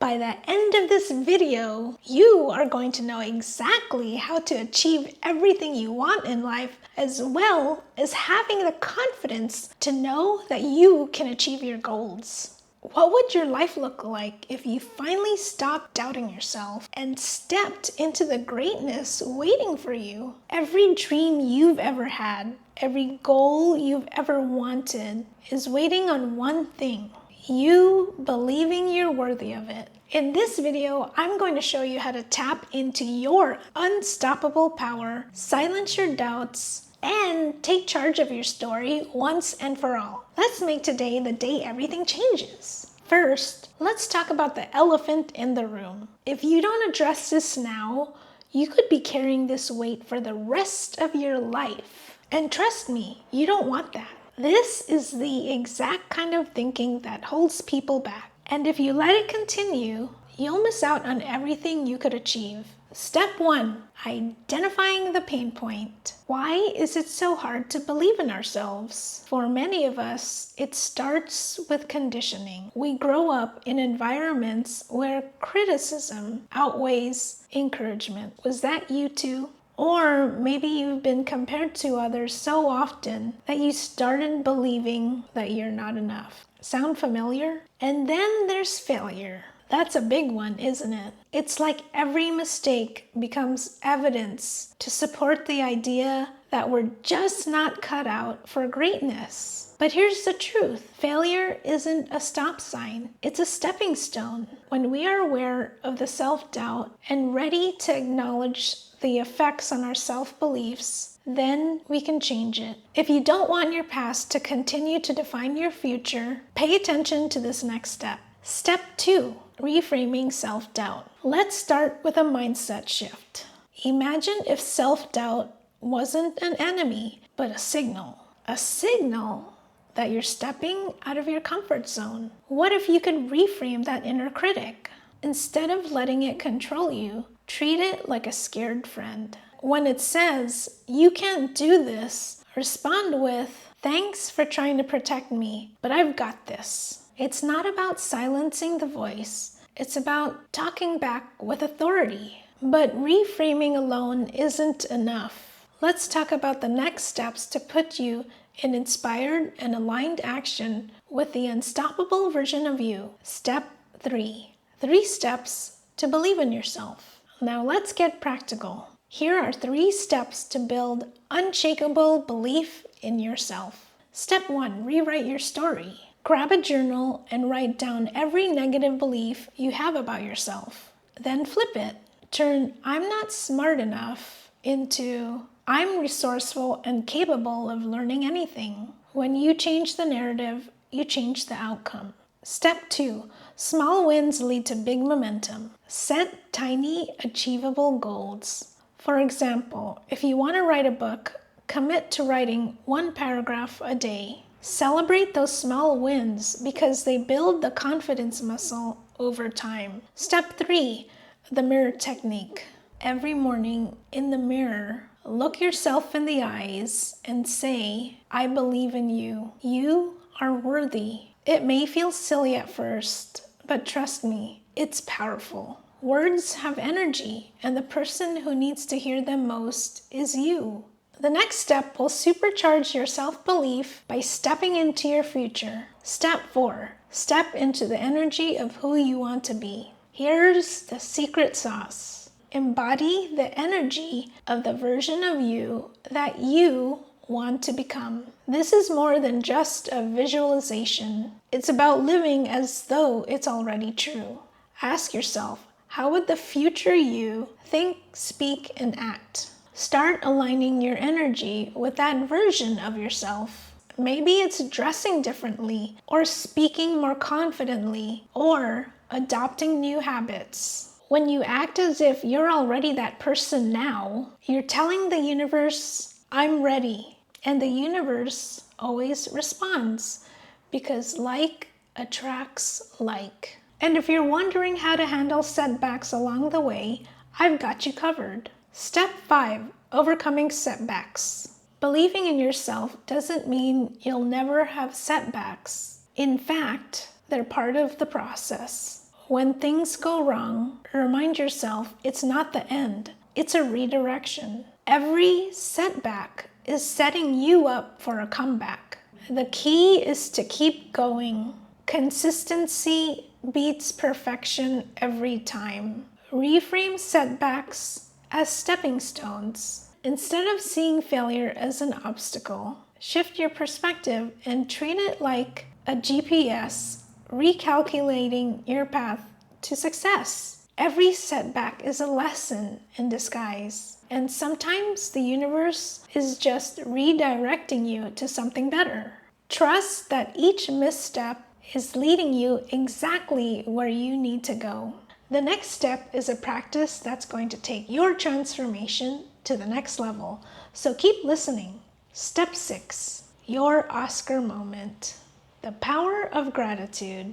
By the end of this video, you are going to know exactly how to achieve everything you want in life, as well as having the confidence to know that you can achieve your goals. What would your life look like if you finally stopped doubting yourself and stepped into the greatness waiting for you? Every dream you've ever had, every goal you've ever wanted is waiting on one thing: you believing you're worthy of it. In this video, I'm going to show you how to tap into your unstoppable power, silence your doubts, and take charge of your story once and for all. Let's make today the day everything changes. First, let's talk about the elephant in the room. If you don't address this now, you could be carrying this weight for the rest of your life. And trust me, you don't want that. This is the exact kind of thinking that holds people back. And if you let it continue, you'll miss out on everything you could achieve. Step 1, identifying the pain point. Why is it so hard to believe in ourselves? For many of us, it starts with conditioning. We grow up in environments where criticism outweighs encouragement. Was that you too? Or maybe you've been compared to others so often that you started believing that you're not enough. Sound familiar? And then there's failure. That's a big one, isn't it? It's like every mistake becomes evidence to support the idea that we're just not cut out for greatness. But here's the truth. Failure isn't a stop sign. It's a stepping stone. When we are aware of the self-doubt and ready to acknowledge the effects on our self-beliefs, then we can change it. If you don't want your past to continue to define your future, pay attention to this next step. Step 2, reframing self-doubt. Let's start with a mindset shift. Imagine if self-doubt wasn't an enemy, but a signal. A signal that you're stepping out of your comfort zone. What if you could reframe that inner critic? Instead of letting it control you, treat it like a scared friend. When it says, "You can't do this," respond with, "Thanks for trying to protect me, but I've got this." It's not about silencing the voice. It's about talking back with authority. But reframing alone isn't enough. Let's talk about the next steps to put you in inspired and aligned action with the unstoppable version of you. Step 3. 3 steps to believe in yourself. Now let's get practical. Here are 3 steps to build unshakable belief in yourself. Step 1, rewrite your story. Grab a journal and write down every negative belief you have about yourself. Then flip it. Turn "I'm not smart enough" into "I'm resourceful and capable of learning anything." When you change the narrative, you change the outcome. Step 2, small wins lead to big momentum. Set tiny, achievable goals. For example, if you want to write a book, commit to writing 1 paragraph a day. Celebrate those small wins because they build the confidence muscle over time. Step 3, the mirror technique. Every morning in the mirror, look yourself in the eyes and say, "I believe in you. You are worthy." It may feel silly at first, but trust me, it's powerful. Words have energy, and the person who needs to hear them most is you. The next step will supercharge your self-belief by stepping into your future. Step 4, step into the energy of who you want to be. Here's the secret sauce. Embody the energy of the version of you that you want to become. This is more than just a visualization. It's about living as though it's already true. Ask yourself, how would the future you think, speak, and act? Start aligning your energy with that version of yourself. Maybe it's dressing differently, or speaking more confidently, or adopting new habits. When you act as if you're already that person now, you're telling the universe, "I'm ready." And the universe always responds, because like attracts like. And if you're wondering how to handle setbacks along the way, I've got you covered. Step 5, overcoming setbacks. Believing in yourself doesn't mean you'll never have setbacks. In fact, they're part of the process. When things go wrong, remind yourself it's not the end, it's a redirection. Every setback is setting you up for a comeback. The key is to keep going. Consistency beats perfection every time. Reframe setbacks as stepping stones. Instead of seeing failure as an obstacle, shift your perspective and treat it like a GPS recalculating your path to success. Every setback is a lesson in disguise, and sometimes the universe is just redirecting you to something better. Trust that each misstep is leading you exactly where you need to go. The next step is a practice that's going to take your transformation to the next level, so keep listening. Step 6, your Oscar moment. The power of gratitude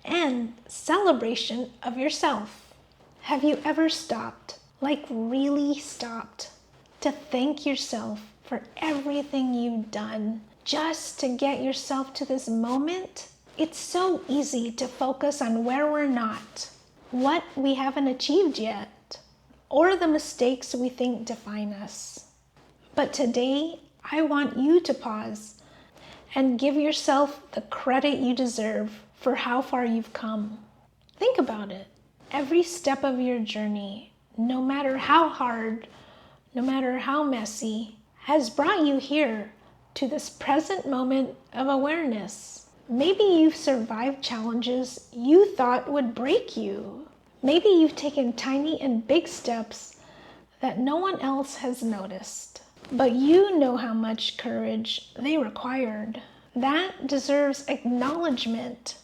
and celebration of yourself. Have you ever stopped, like really stopped, to thank yourself for everything you've done just to get yourself to this moment? It's so easy to focus on where we're not, what we haven't achieved yet, or the mistakes we think define us. But today, I want you to pause and give yourself the credit you deserve for how far you've come. Think about it. Every step of your journey, no matter how hard, no matter how messy, has brought you here to this present moment of awareness. Maybe you've survived challenges you thought would break you. Maybe you've taken tiny and big steps that no one else has noticed. But you know how much courage they required. That deserves acknowledgement.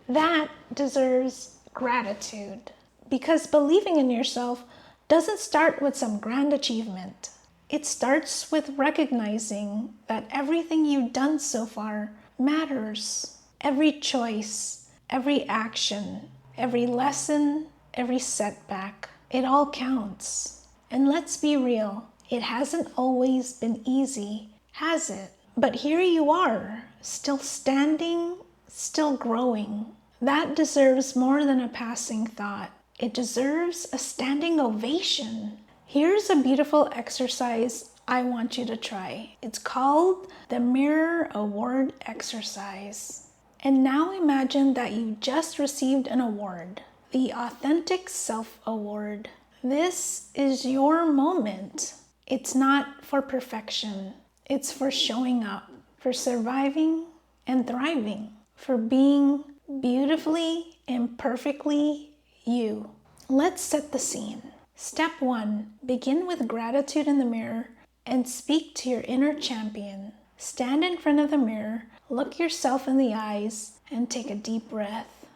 That deserves gratitude. Because believing in yourself doesn't start with some grand achievement. It starts with recognizing that everything you've done so far matters. Every choice, every action, every lesson, every setback, it all counts. And let's be real. It hasn't always been easy, has it? But here you are, still standing, still growing. That deserves more than a passing thought. It deserves a standing ovation. Here's a beautiful exercise I want you to try. It's called the Mirror Award Exercise. And now imagine that you just received an award, the Authentic Self Award. This is your moment. It's not for perfection. It's for showing up, for surviving and thriving, for being beautifully and perfectly you. Let's set the scene. Step 1, begin with gratitude in the mirror and speak to your inner champion. Stand in front of the mirror, look yourself in the eyes, and take a deep breath.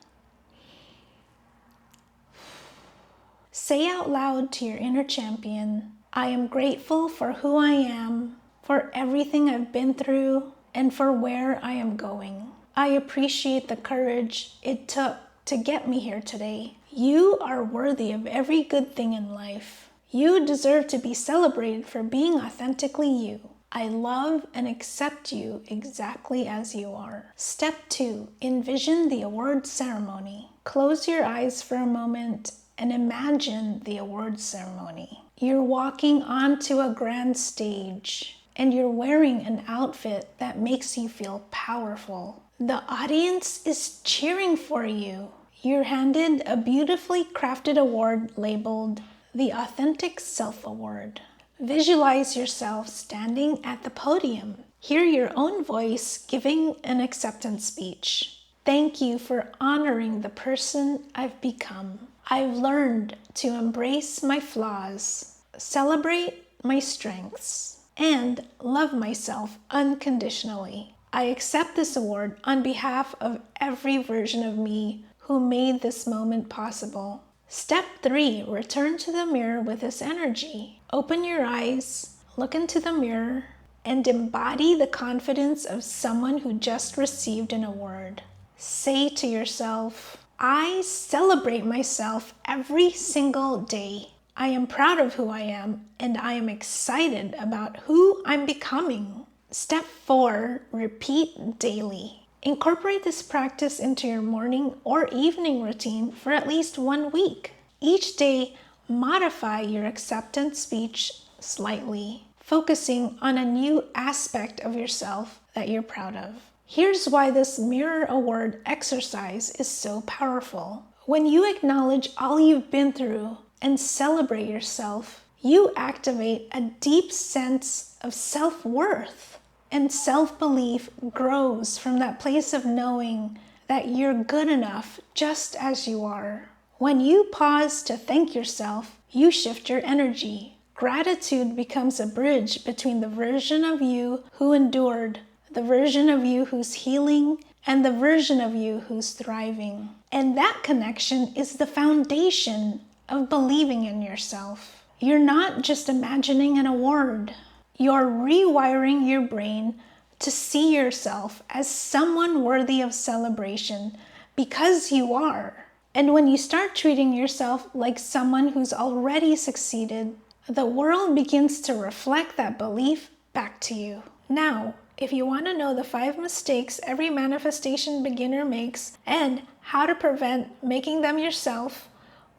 Say out loud to your inner champion, I am grateful for who I am, for everything I've been through, and for where I am going. I appreciate the courage it took to get me here today. You are worthy of every good thing in life. You deserve to be celebrated for being authentically you. I love and accept you exactly as you are. Step 2, envision the award ceremony. Close your eyes for a moment and imagine the award ceremony. You're walking onto a grand stage and you're wearing an outfit that makes you feel powerful. The audience is cheering for you. You're handed a beautifully crafted award labeled the Authentic Self Award. Visualize yourself standing at the podium. Hear your own voice giving an acceptance speech. Thank you for honoring the person I've become. I've learned to embrace my flaws, celebrate my strengths, and love myself unconditionally. I accept this award on behalf of every version of me who made this moment possible. Step 3, return to the mirror with this energy. Open your eyes, look into the mirror, and embody the confidence of someone who just received an award. Say to yourself, I celebrate myself every single day. I am proud of who I am, and I am excited about who I'm becoming. Step 4, repeat daily. Incorporate this practice into your morning or evening routine for at least 1 week. Each day, modify your acceptance speech slightly, focusing on a new aspect of yourself that you're proud of. Here's why this mirror a word exercise is so powerful. When you acknowledge all you've been through and celebrate yourself, you activate a deep sense of self-worth, and self-belief grows from that place of knowing that you're good enough just as you are. When you pause to thank yourself, you shift your energy. Gratitude becomes a bridge between the version of you who endured, the version of you who's healing, and the version of you who's thriving. And that connection is the foundation of believing in yourself. You're not just imagining an award. You're rewiring your brain to see yourself as someone worthy of celebration because you are. And when you start treating yourself like someone who's already succeeded, the world begins to reflect that belief back to you. Now, if you want to know the 5 mistakes every manifestation beginner makes and how to prevent making them yourself,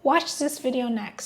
watch this video next.